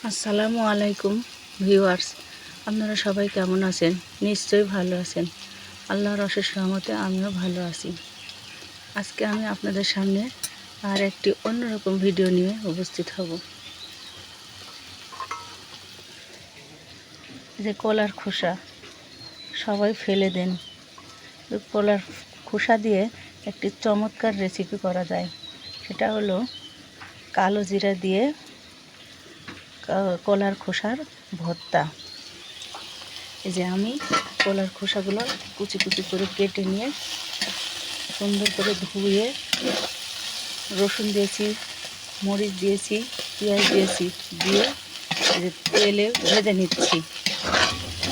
আসসালামু আলাইকুম ভিউয়ার্স, আপনারা সবাই কেমন আছেন? নিশ্চয়ই ভালো আছেন। আল্লাহর অশেষ রহমতে আমিও ভালো আছি। আজকে আমি আপনাদের সামনে আর একটি অন্যরকম ভিডিও নিয়ে উপস্থিত হব। যে কলার খোসা সবাই ফেলে দেন, কলার খোসা দিয়ে একটি চমৎকার রেসিপি করা যায়। সেটা হলো কালো জিরা দিয়ে কলার খোসার ভর্তা। এই যে আমি কলার খোসাগুলো কুচি কুচি করে কেটে নিয়ে সুন্দর করে ধুয়ে রসুন দিয়েছি, মরিচ দিয়েছি, পেঁয়াজ দিয়েছি, দিয়ে তেলে ভেজে নিচ্ছি।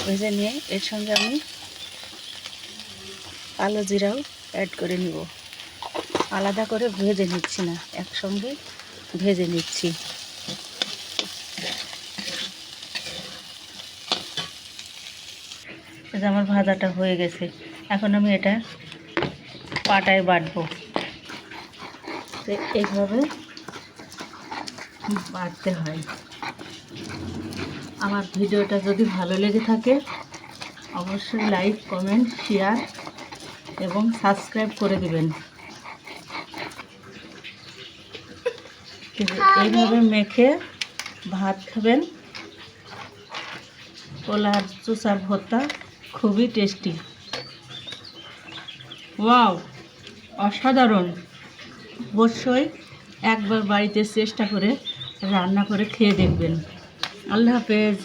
ভেজে নিয়ে এর সঙ্গে আমি কালো জিরাও অ্যাড করে নিব। আলাদা করে ভেজে নিচ্ছি না, একসঙ্গে ভেজে নিচ্ছি। আমার ভাজাটা হয়ে গেছে, এখন আমি এটা পাটায় বাটবো। এইভাবে বাটতে হয়। আমার ভিডিওটা যদি ভালো লেগে থাকে অবশ্যই লাইক, কমেন্ট, শেয়ার এবং সাবস্ক্রাইব করে দিবেন। এইভাবে মেখে ভাত খাবেন। কলার চোষার ভর্তা খুবই টেস্টি। ওয়াও, অসাধারণ! অবশ্যই একবার বাড়িতে চেষ্টা করে রান্না করে খেয়ে দেখবেন। আল্লাহ হাফেজ।